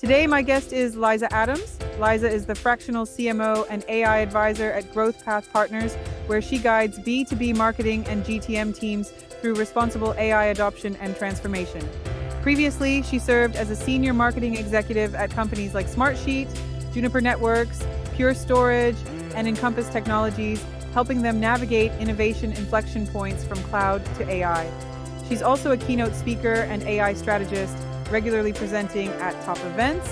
Today, my guest is Liza Adams. Liza is the fractional CMO and AI advisor at Growth Path Partners, where she guides B2B marketing and GTM teams through responsible AI adoption and transformation. Previously, she served as a senior marketing executive at companies like Smartsheet, Juniper Networks, Pure Storage, and Encompass Technologies, helping them navigate innovation inflection points from cloud to AI. She's also a keynote speaker and AI strategist, regularly presenting at top events,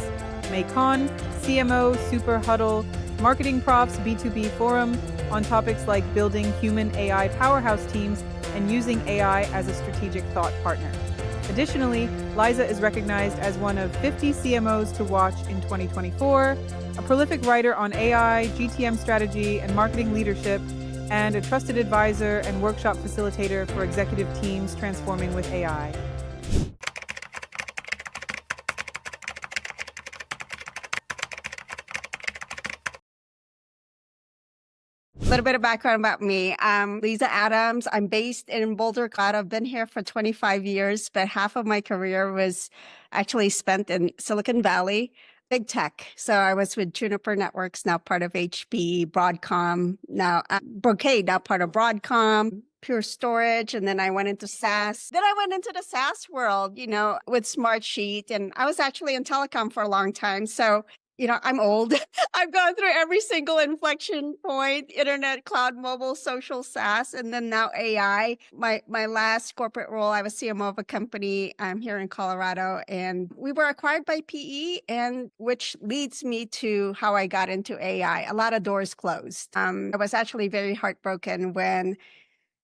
MayCon, CMO, Super Huddle, Marketing Profs B2B Forum on topics like building human AI powerhouse teams and using AI as a strategic thought partner. Additionally, Liza is recognized as one of 50 CMOs to watch in 2024, a prolific writer on AI, GTM strategy, and marketing leadership, and a trusted advisor and workshop facilitator for executive teams transforming with AI. A little bit of background about me. I'm Liza Adams. I'm based in Boulder, Colorado. I've been here for 25 years, but half of my career was actually spent in Silicon Valley, big tech. So I was with Juniper Networks, now part of HP, Broadcom, now Brocade, now part of Broadcom, Pure Storage, and then I went into SaaS. Then I went into the SaaS world, with Smartsheet, and I was actually in telecom for a long time. So I'm old. I've gone through every single inflection point: internet, cloud, mobile, social, SaaS, and then now AI. My last corporate role, I was CMO of a company here in Colorado, and we were acquired by PE, and which leads me to how I got into AI. A lot of doors closed. I was actually very heartbroken when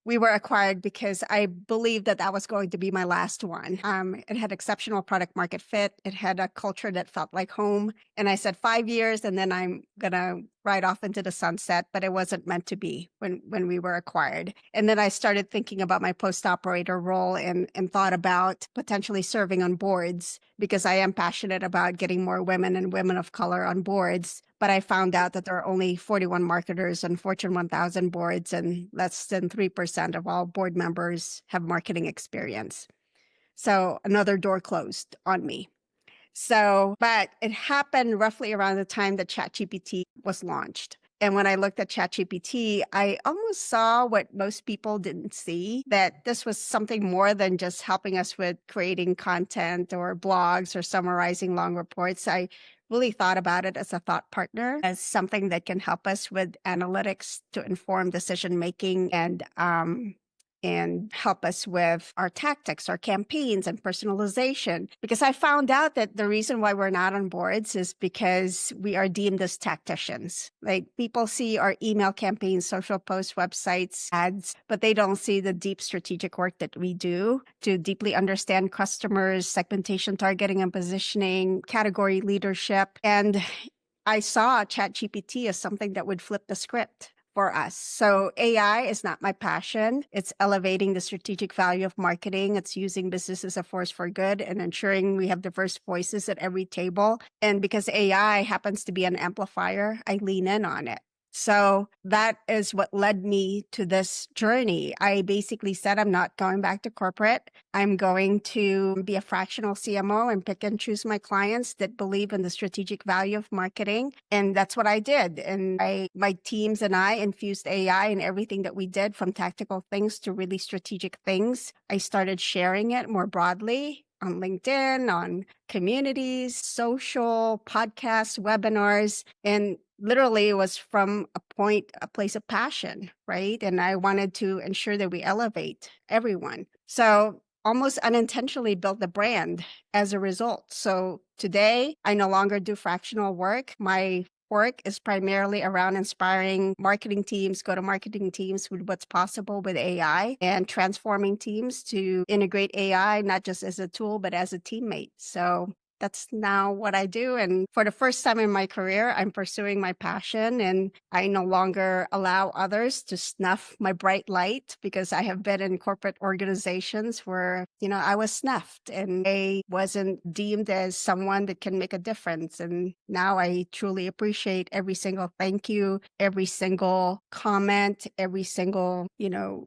we were acquired because I believed that was going to be my last one. It had exceptional product market fit. It had a culture that felt like home. And I said 5 years, and then I'm going to ride off into the sunset, but it wasn't meant to be when we were acquired. And then I started thinking about my post-operator role and thought about potentially serving on boards, because I am passionate about getting more women and women of color on boards. But I found out that there are only 41 marketers on Fortune 1000 boards, and less than 3% of all board members have marketing experience. So another door closed on me. But it happened roughly around the time that ChatGPT was launched. And when I looked at ChatGPT, I almost saw what most people didn't see, that this was something more than just helping us with creating content or blogs or summarizing long reports. I really thought about it as a thought partner, as something that can help us with analytics to inform decision making and help us with our tactics, our campaigns, and personalization. Because I found out that the reason why we're not on boards is because we are deemed as tacticians. Like, people see our email campaigns, social posts, websites, ads, but they don't see the deep strategic work that we do to deeply understand customers, segmentation, targeting, and positioning, category leadership. And I saw ChatGPT as something that would flip the script for us. So AI is not my passion. It's elevating the strategic value of marketing. It's using business as a force for good and ensuring we have diverse voices at every table. And because AI happens to be an amplifier, I lean in on it. So that is what led me to this journey. I basically said, I'm not going back to corporate. I'm going to be a fractional CMO and pick and choose my clients that believe in the strategic value of marketing. And that's what I did. And my teams and I infused AI in everything that we did, from tactical things to really strategic things. I started sharing it more broadly on LinkedIn, on communities, social, podcasts, webinars, and literally it was from a place of passion, right? And I wanted to ensure that we elevate everyone. So almost unintentionally built the brand as a result. So today, I no longer do fractional work. My work is primarily around inspiring marketing teams, go-to-marketing teams with what's possible with AI, and transforming teams to integrate AI, not just as a tool, but as a teammate. So that's now what I do. And for the first time in my career, I'm pursuing my passion, and I no longer allow others to snuff my bright light, because I have been in corporate organizations where, I was snuffed and I wasn't deemed as someone that can make a difference. And now I truly appreciate every single thank you, every single comment, every single,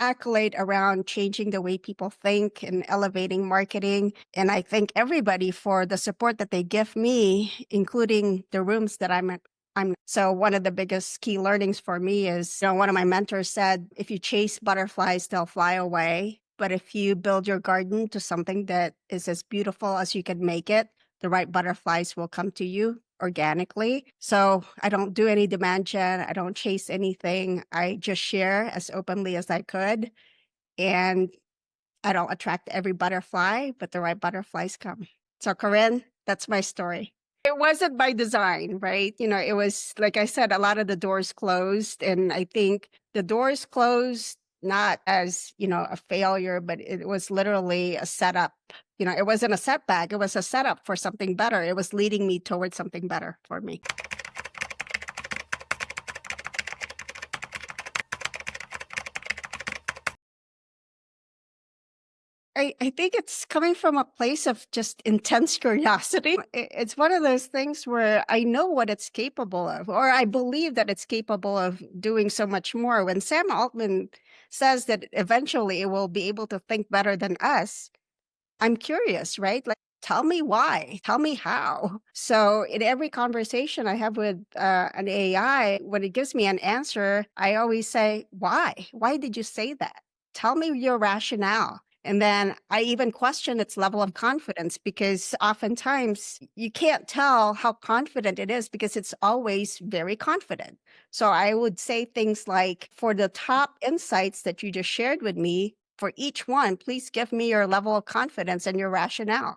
accolade around changing the way people think and elevating marketing. And I thank everybody for the support support that they give me, including the rooms that I'm so one of the biggest key learnings for me is, one of my mentors said, if you chase butterflies, they'll fly away. But if you build your garden to something that is as beautiful as you can make it, the right butterflies will come to you organically. So I don't do any demand gen. I don't chase anything. I just share as openly as I could. And I don't attract every butterfly, but the right butterflies come. So Corinne, that's my story. It wasn't by design, right? It was, like I said, a lot of the doors closed. And I think the doors closed not as, a failure, but it was literally a setup. It wasn't a setback. It was a setup for something better. It was leading me towards something better for me. I think it's coming from a place of just intense curiosity. It's one of those things where I know what it's capable of, or I believe that it's capable of doing so much more. When Sam Altman says that eventually it will be able to think better than us, I'm curious, right? Like, tell me why, tell me how. So in every conversation I have with an AI, when it gives me an answer, I always say, why? Why did you say that? Tell me your rationale. And then I even question its level of confidence, because oftentimes you can't tell how confident it is because it's always very confident. So I would say things like, for the top insights that you just shared with me, for each one, please give me your level of confidence and your rationale.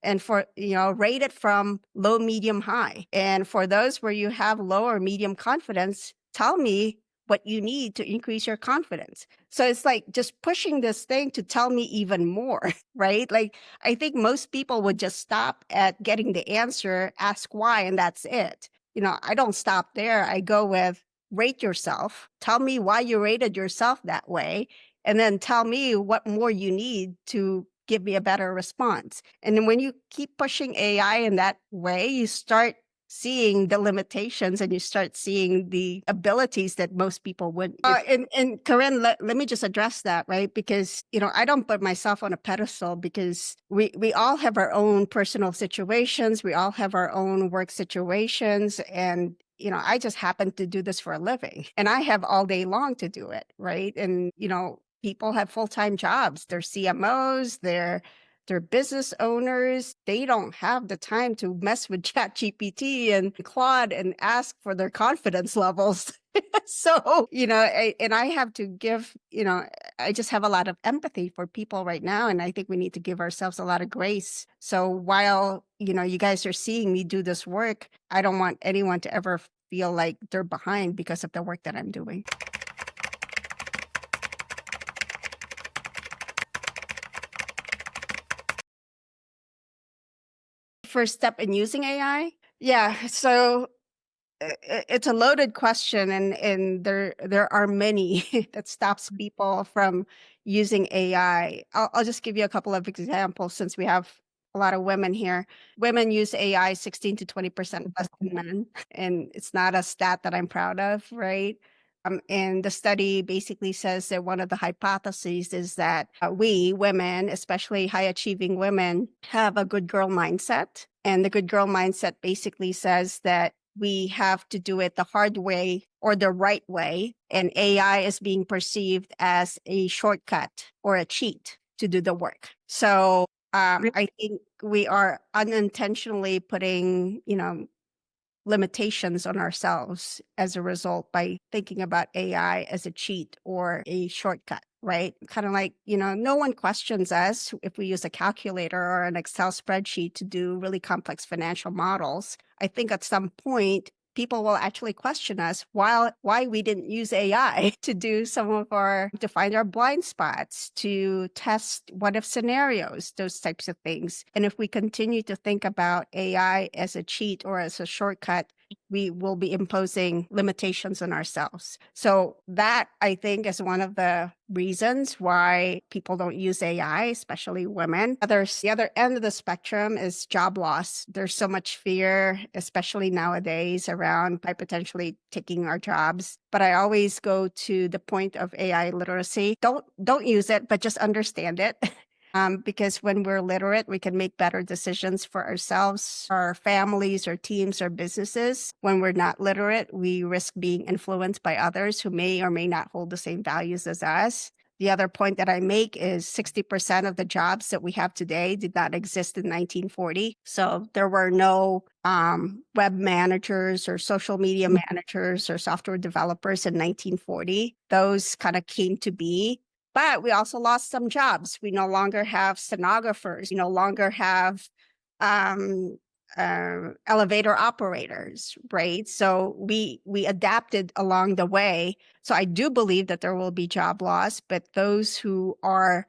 And for, rate it from low, medium, high. And for those where you have low or medium confidence, tell me what you need to increase your confidence. So it's like just pushing this thing to tell me even more, right? Like, I think most people would just stop at getting the answer, ask why, and that's it. I don't stop there. I go with, rate yourself. Tell me why you rated yourself that way. And then tell me what more you need to give me a better response. And then when you keep pushing AI in that way, you start seeing the limitations and you start seeing the abilities that most people wouldn't. And Corinne, let me just address that, right? Because, I don't put myself on a pedestal, because we all have our own personal situations. We all have our own work situations. And I just happen to do this for a living, and I have all day long to do it, right? And, people have full-time jobs. They're CMOs, they're business owners. They don't have the time to mess with ChatGPT and Claude and ask for their confidence levels. So, and I have to give, I just have a lot of empathy for people right now. And I think we need to give ourselves a lot of grace. So while, you guys are seeing me do this work, I don't want anyone to ever feel like they're behind because of the work that I'm doing. First step in using AI? Yeah, so it's a loaded question, and there are many that stops people from using AI. I'll just give you a couple of examples, since we have a lot of women here. Women use AI 16 to 20% less than men, and it's not a stat that I'm proud of, right? And the study basically says that one of the hypotheses is that we women, especially high achieving women, have a good girl mindset. And the good girl mindset basically says that we have to do it the hard way or the right way. And AI is being perceived as a shortcut or a cheat to do the work. So I think we are unintentionally putting, limitations on ourselves as a result by thinking about AI as a cheat or a shortcut, right? Kind of like, no one questions us if we use a calculator or an Excel spreadsheet to do really complex financial models. I think at some point, people will actually question us why we didn't use AI to find our blind spots, to test what if scenarios, those types of things. And if we continue to think about AI as a cheat or as a shortcut, we will be imposing limitations on ourselves. So that, I think, is one of the reasons why people don't use AI, especially women. The other end of the spectrum is job loss. There's so much fear, especially nowadays, around by potentially taking our jobs. But I always go to the point of AI literacy. Don't use it, but just understand it. because when we're literate, we can make better decisions for ourselves, our families, our teams, our businesses. When we're not literate, we risk being influenced by others who may or may not hold the same values as us. The other point that I make is 60% of the jobs that we have today did not exist in 1940. So there were no web managers or social media managers or software developers in 1940. Those kind of came to be. But we also lost some jobs. We no longer have stenographers. We no longer have elevator operators, right? So we adapted along the way. So I do believe that there will be job loss, but those who are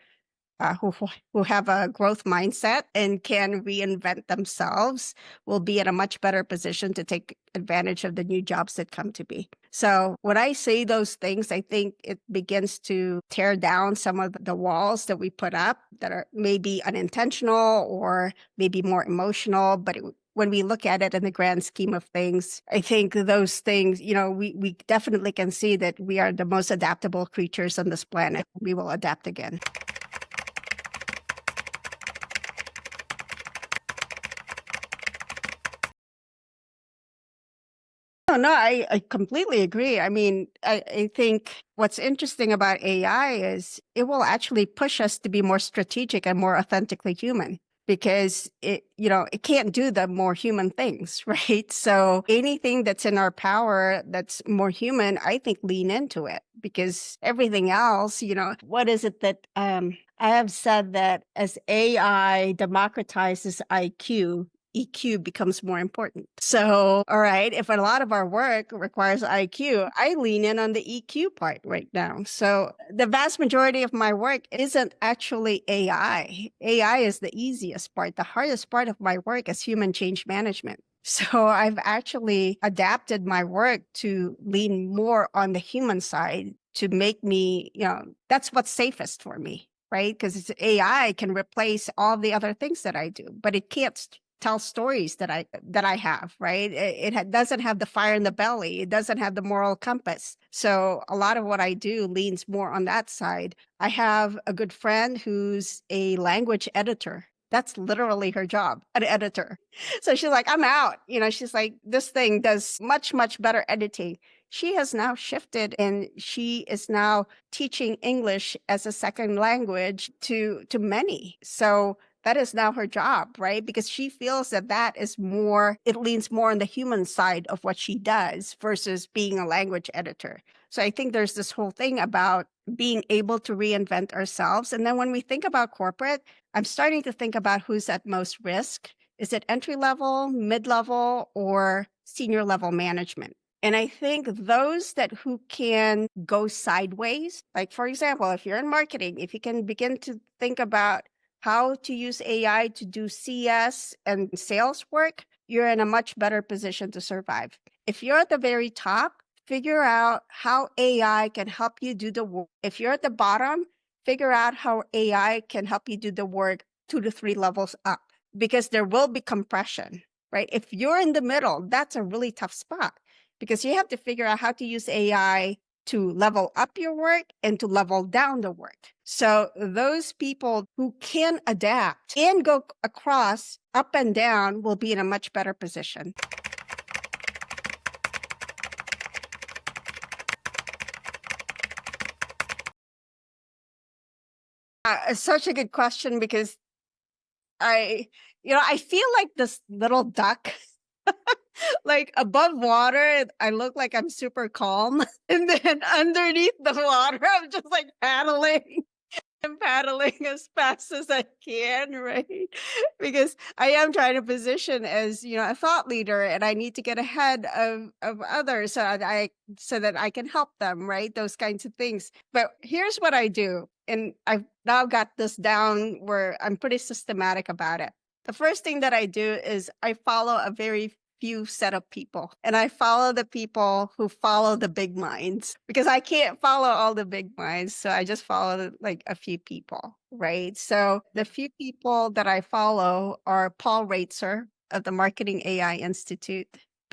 who have a growth mindset and can reinvent themselves will be in a much better position to take advantage of the new jobs that come to be. So when I say those things, I think it begins to tear down some of the walls that we put up that are maybe unintentional or maybe more emotional, but when we look at it in the grand scheme of things, I think those things, we definitely can see that we are the most adaptable creatures on this planet. We will adapt again. No, I completely agree. I mean, I think what's interesting about AI is it will actually push us to be more strategic and more authentically human because it can't do the more human things, right? So anything that's in our power that's more human, I think lean into it because everything else, what is it that I have said that as AI democratizes IQ, EQ becomes more important. So, all right, if a lot of our work requires IQ, I lean in on the EQ part right now. So, the vast majority of my work isn't actually AI. AI is the easiest part. The hardest part of my work is human change management. So, I've actually adapted my work to lean more on the human side to make me, that's what's safest for me, right? Because AI can replace all the other things that I do, but it can't tell stories that I have, right? It doesn't have the fire in the belly. It doesn't have the moral compass. So a lot of what I do leans more on that side. I have a good friend who's a language editor. That's literally her job, an editor. So she's like, I'm out. She's like, this thing does much, much better editing. She has now shifted and she is now teaching English as a second language to many. So that is now her job, right? Because she feels that is more, it leans more on the human side of what she does versus being a language editor. So I think there's this whole thing about being able to reinvent ourselves. And then when we think about corporate, I'm starting to think about who's at most risk. Is it entry level, mid level, or senior level management? And I think those who can go sideways, like for example, if you're in marketing, if you can begin to think about how to use AI to do CS and sales work, you're in a much better position to survive. If you're at the very top, figure out how AI can help you do the work. If you're at the bottom, figure out how AI can help you do the work 2 to 3 levels up, because there will be compression, right? If you're in the middle, that's a really tough spot because you have to figure out how to use AI to level up your work and to level down the work. So those people who can adapt and go across up and down will be in a much better position. Such a good question because I feel like this little duck. Like above water, I look like I'm super calm. And then underneath the water, I'm just like paddling. I'm paddling as fast as I can, right? Because I am trying to position as, a thought leader and I need to get ahead of others so that I can help them, right? Those kinds of things. But here's what I do. And I've now got this down where I'm pretty systematic about it. The first thing that I do is I follow a very few set of people. And I follow the people who follow the big minds because I can't follow all the big minds. So I just follow like a few people, right? So the few people that I follow are Paul Raitzer of the Marketing AI Institute,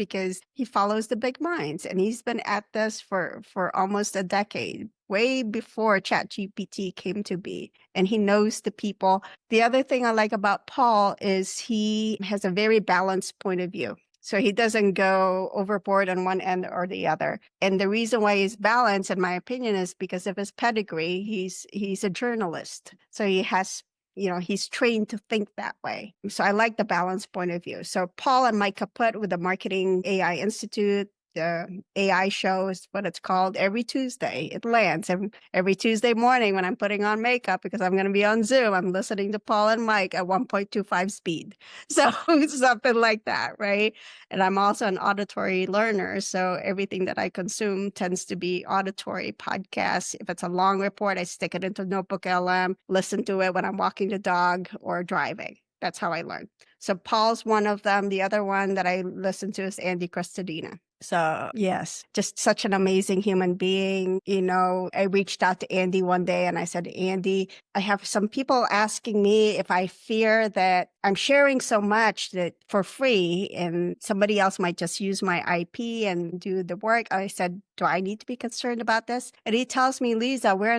because he follows the big minds, and he's been at this for almost a decade, way before ChatGPT came to be, and he knows the people. The other thing I like about Paul is he has a very balanced point of view. So he doesn't go overboard on one end or the other. And the reason why he's balanced, in my opinion, is because of his pedigree. He's a journalist. So he has, he's trained to think that way. So I like the balanced point of view. So Paul and Mike Kaput with the Marketing AI Institute, the AI show is what it's called, every Tuesday. It lands every Tuesday morning when I'm putting on makeup because I'm going to be on Zoom. I'm listening to Paul and Mike at 1.25 speed. So something like that, right? And I'm also an auditory learner. So everything that I consume tends to be auditory podcasts. If it's a long report, I stick it into Notebook LM, listen to it when I'm walking the dog or driving. That's how I learn. So Paul's one of them. The other one that I listen to is Andy Crestodina. So yes, just such an amazing human being. I reached out to Andy one day and I said, Andy, I have some people asking me if I fear that I'm sharing so much that for free and somebody else might just use my IP and do the work. I said, do I need to be concerned about this? And he tells me, Liza, we're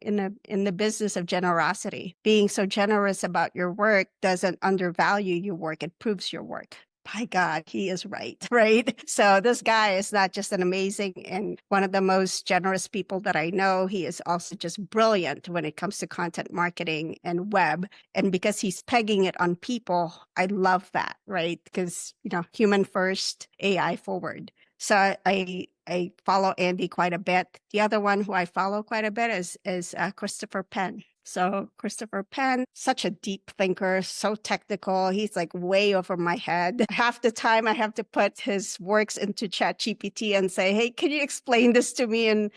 in the business of generosity. Being so generous about your work doesn't undervalue your work. It proves your work. By God, he is right, right? So this guy is not just an amazing and one of the most generous people that I know. He is also just brilliant when it comes to content marketing and web. And because he's pegging it on people, I love that, right? Because, human first, AI forward. So I follow Andy quite a bit. The other one who I follow quite a bit is Christopher Penn. So Christopher Penn, such a deep thinker, so technical. He's like way over my head. Half the time I have to put his works into ChatGPT and say, hey, can you explain this to me in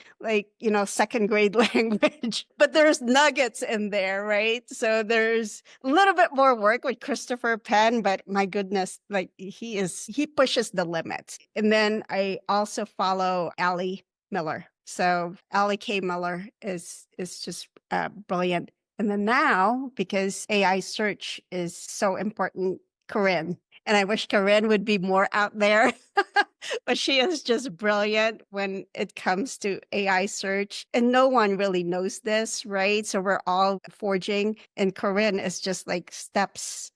second grade language? But there's nuggets in there, right? So there's a little bit more work with Christopher Penn, but my goodness, he pushes the limits. And then I also follow Allie Miller. So Allie K. Miller is just brilliant. And then now, because AI search is so important, Corinne. And I wish Corinne would be more out there, but she is just brilliant when it comes to AI search. And no one really knows this, right? So we're all forging. And Corinne is just like steps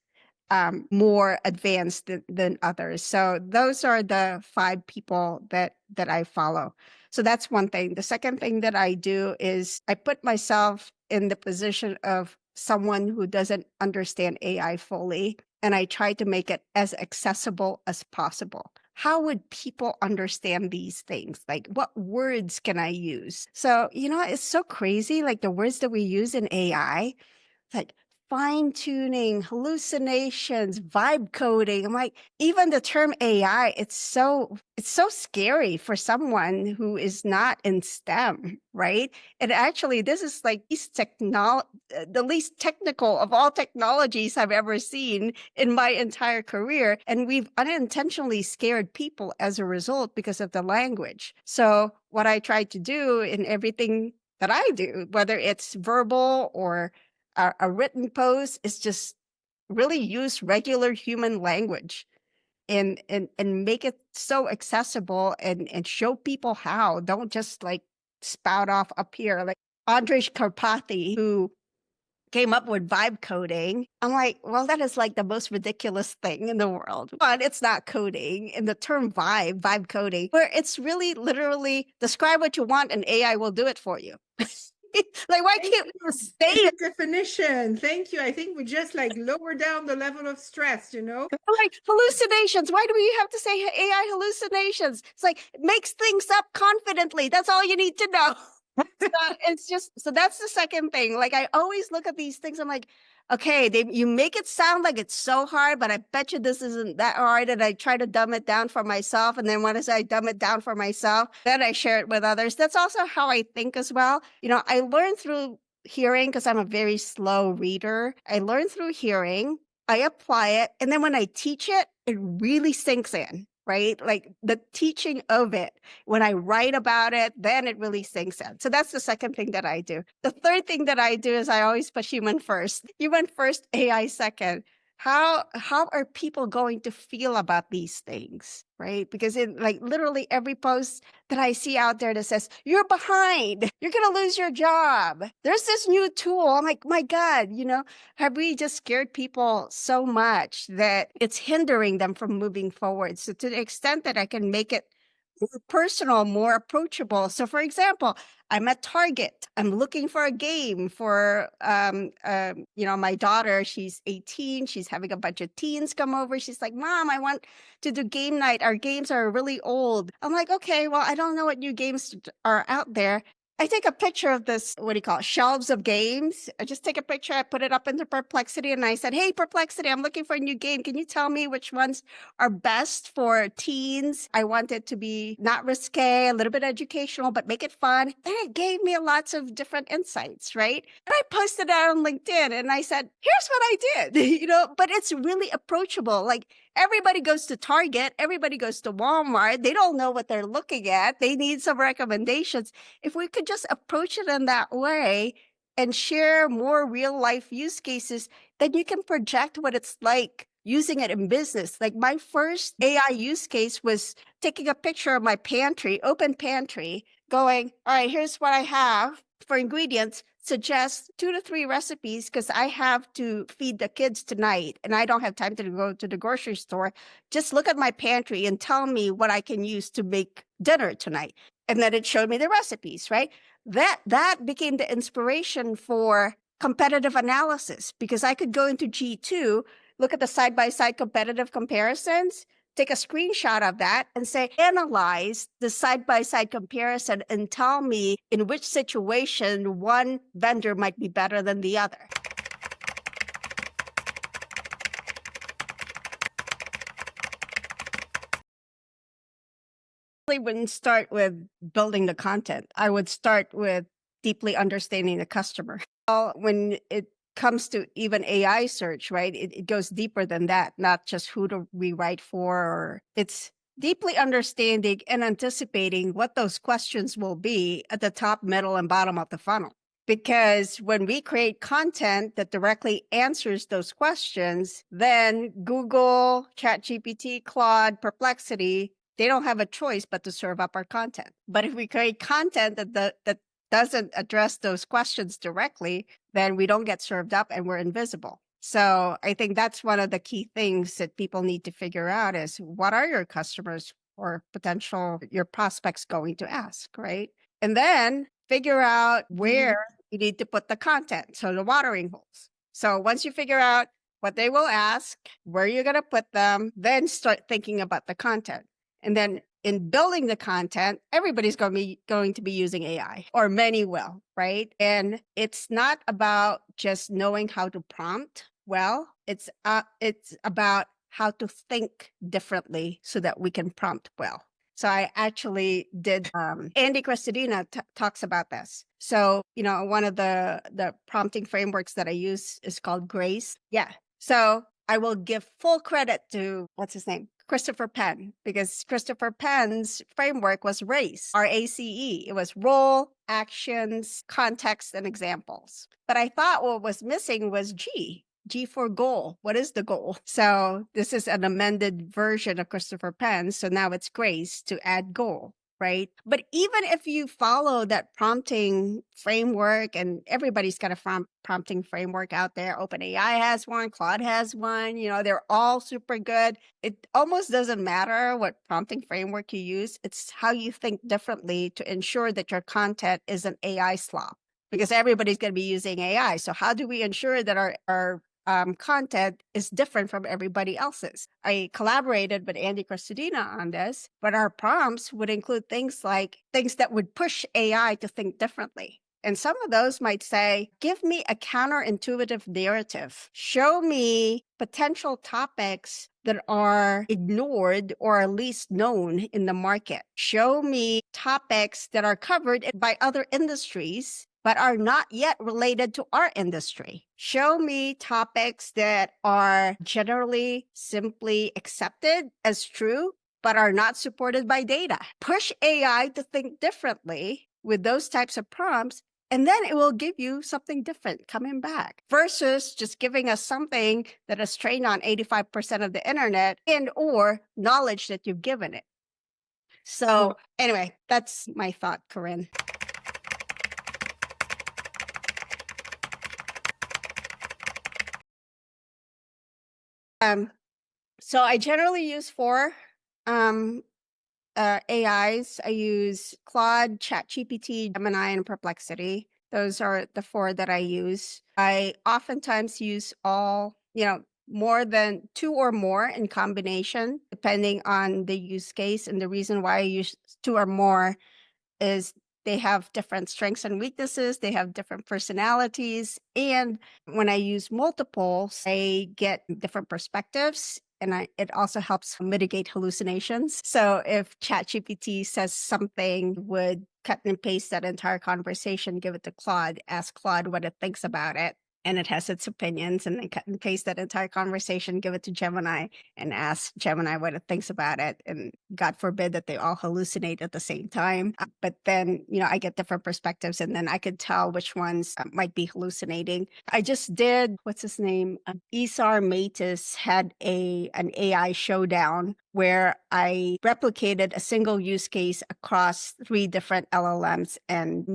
more advanced than others. So those are the 5 people that I follow. So that's one thing. The second thing that I do is I put myself in the position of someone who doesn't understand AI fully, and I try to make it as accessible as possible. How would people understand these things? Like, what words can I use? So, it's so crazy, like the words that we use in AI, like fine-tuning, hallucinations, vibe coding. I'm like, even the term AI, it's so scary for someone who is not in STEM, right? And actually, this is like the least technical of all technologies I've ever seen in my entire career. And we've unintentionally scared people as a result because of the language. So what I try to do in everything that I do, whether it's verbal or a written post, is just really use regular human language and make it so accessible and show people how. Don't just like spout off up here. Like Andrej Karpathy, who came up with vibe coding. I'm like, well, that is like the most ridiculous thing in the world. But it's not coding. And the term vibe coding, where it's really literally describe what you want and AI will do it for you. Like, why can't we say it? Definition. Thank you. I think we just like lower down the level of stress, Like hallucinations. Why do we have to say AI hallucinations? It's like, it makes things up confidently. That's all you need to know. So that's the second thing. Like, I always look at these things. I'm like, okay, you make it sound like it's so hard, but I bet you this isn't that hard. And I try to dumb it down for myself. And then once I dumb it down for myself, then I share it with others. That's also how I think as well. I learned through hearing because I'm a very slow reader. I learn through hearing, I apply it. And then when I teach it, it really sinks in. Right? Like the teaching of it, when I write about it, then it really sinks in. So that's the second thing that I do. The third thing that I do is I always put human first, AI second. how are people going to feel about these things, right? Because in like literally every post that I see out there that says, you're behind, you're going to lose your job. There's this new tool. I'm like, my God, have we just scared people so much that it's hindering them from moving forward? So to the extent that I can make it more personal, more approachable. So for example, I'm at Target. I'm looking for a game for, my daughter. She's 18. She's having a bunch of teens come over. She's like, Mom, I want to do game night. Our games are really old. I'm like, okay, well, I don't know what new games are out there. I take a picture of this, what do you call it, shelves of games. I just take a picture, I put it up into Perplexity, and I said, hey, Perplexity, I'm looking for a new game. Can you tell me which ones are best for teens? I want it to be not risque, a little bit educational, but make it fun. And it gave me lots of different insights, right? And I posted that on LinkedIn and I said, here's what I did, but it's really approachable. Like everybody goes to Target, everybody goes to Walmart. They don't know what they're looking at. They need some recommendations. If we could just approach it in that way and share more real life use cases, then you can project what it's like using it in business. Like my first AI use case was taking a picture of my pantry, open pantry, going, all right, here's what I have for ingredients. Suggest 2 to 3 recipes because I have to feed the kids tonight and I don't have time to go to the grocery store. Just look at my pantry and tell me what I can use to make dinner tonight. And then it showed me the recipes, right? That became the inspiration for competitive analysis because I could go into G2, look at the side-by-side competitive comparisons, take a screenshot of that and say, analyze the side-by-side comparison and tell me in which situation one vendor might be better than the other. I wouldn't start with building the content. I would start with deeply understanding the customer. Well, when it comes to even AI search, right, it goes deeper than that, not just who do we write for, or it's deeply understanding and anticipating what those questions will be at the top, middle, and bottom of the funnel. Because when we create content that directly answers those questions, then Google, ChatGPT, Claude, Perplexity, they don't have a choice but to serve up our content. But if we create content that doesn't address those questions directly, then we don't get served up and we're invisible. So I think that's one of the key things that people need to figure out is what are your customers or your prospects going to ask, right? And then figure out where you need to put the content. So the watering holes. So once you figure out what they will ask, where you're going to put them, then start thinking about the content. And then in building the content, everybody's going to be using AI, or many will, right? And it's not about just knowing how to prompt well. It's about how to think differently so that we can prompt well. So I actually did, Andy Crestodina talks about this. So, one of the prompting frameworks that I use is called GRACE. Yeah. So I will give full credit to, what's his name? Christopher Penn, because Christopher Penn's framework was RACE, RACE. It was role, actions, context, and examples. But I thought what was missing was G for goal. What is the goal? So this is an amended version of Christopher Penn. So now it's GRACE to add goal. Right. But even if you follow that prompting framework, and everybody's got a prompting framework out there, OpenAI has one, Claude has one, they're all super good. It almost doesn't matter what prompting framework you use. It's how you think differently to ensure that your content isn't AI slop, because everybody's going to be using AI. So how do we ensure that our content is different from everybody else's? I collaborated with Andy Crestodina on this, but our prompts would include things that would push AI to think differently. And some of those might say, give me a counterintuitive narrative. Show me potential topics that are ignored or at least known in the market. Show me topics that are covered by other industries but are not yet related to our industry. Show me topics that are generally simply accepted as true, but are not supported by data. Push AI to think differently with those types of prompts, and then it will give you something different coming back versus just giving us something that is trained on 85% of the internet and or knowledge that you've given it. So anyway, that's my thought, Corinne. So I generally use four AIs. I use Claude, ChatGPT, Gemini, and Perplexity. Those are the four that I use. I oftentimes use more than two or more in combination, depending on the use case. And the reason why I use two or more is they have different strengths and weaknesses. They have different personalities. And when I use multiples, I get different perspectives. And it also helps mitigate hallucinations. So if ChatGPT says something, would cut and paste that entire conversation, give it to Claude, ask Claude what it thinks about it. And it has its opinions, and then cut and paste that entire conversation, give it to Gemini, and ask Gemini what it thinks about it. And God forbid that they all hallucinate at the same time. But then, I get different perspectives, and then I could tell which ones might be hallucinating. I just did, what's his name? Isar Matis had an AI showdown where I replicated a single use case across 3 different LLMs and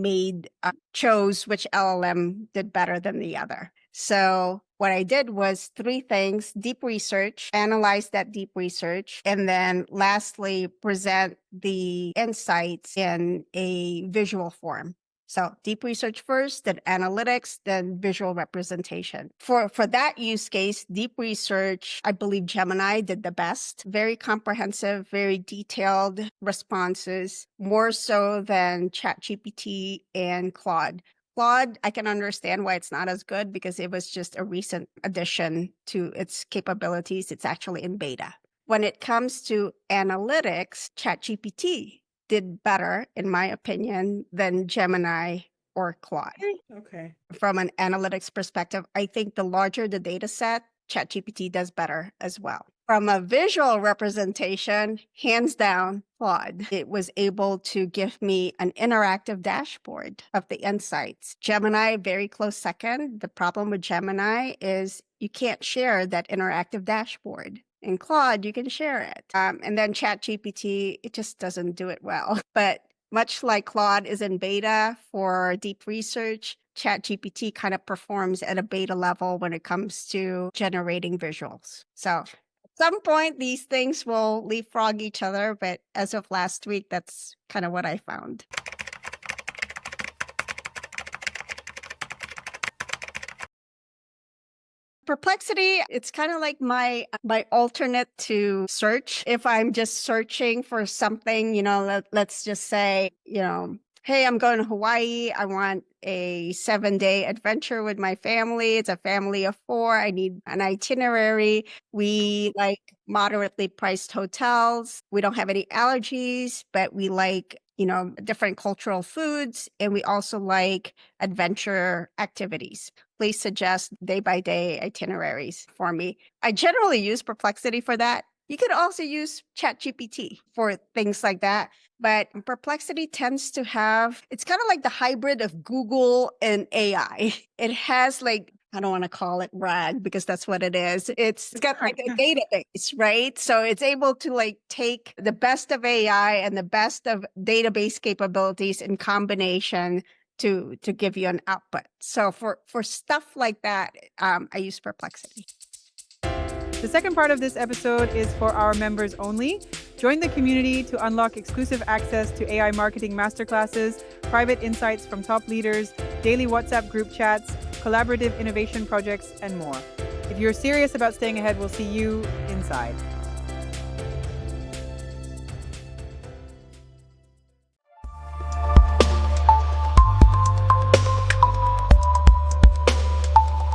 chose which LLM did better than the other. So what I did was 3 things: deep research, analyze that deep research, and then lastly, present the insights in a visual form. So deep research first, then analytics, then visual representation. For that use case, deep research, I believe Gemini did the best. Very comprehensive, very detailed responses, more so than ChatGPT and Claude. Claude, I can understand why it's not as good because it was just a recent addition to its capabilities. It's actually in beta. When it comes to analytics, ChatGPT did better, in my opinion, than Gemini or Claude. Okay. From an analytics perspective, I think the larger the data set, ChatGPT does better as well. From a visual representation, hands down, Claude. It was able to give me an interactive dashboard of the insights. Gemini, very close second. The problem with Gemini is you can't share that interactive dashboard. In Claude, you can share it. And then ChatGPT, it just doesn't do it well. But much like Claude is in beta for deep research, ChatGPT kind of performs at a beta level when it comes to generating visuals. So at some point, these things will leapfrog each other. But as of last week, that's kind of what I found. Perplexity, it's kind of like my alternate to search. If I'm just searching for something, let's just say, hey, I'm going to Hawaii. I want a 7-day adventure with my family. It's a family of 4. I need an itinerary. We like moderately priced hotels. We don't have any allergies, but we like different cultural foods, and we also like adventure activities. Please suggest day-by-day itineraries for me. I generally use Perplexity for that. You could also use ChatGPT for things like that. But Perplexity tends to have, it's kind of like the hybrid of Google and AI. It has I don't want to call it RAG because that's what it is. It's got like a database, right? So it's able to take the best of AI and the best of database capabilities in combination to give you an output. So for stuff like that, I use Perplexity. The second part of this episode is for our members only. Join the community to unlock exclusive access to AI marketing masterclasses, private insights from top leaders, daily WhatsApp group chats, collaborative innovation projects, and more. If you're serious about staying ahead, we'll see you inside.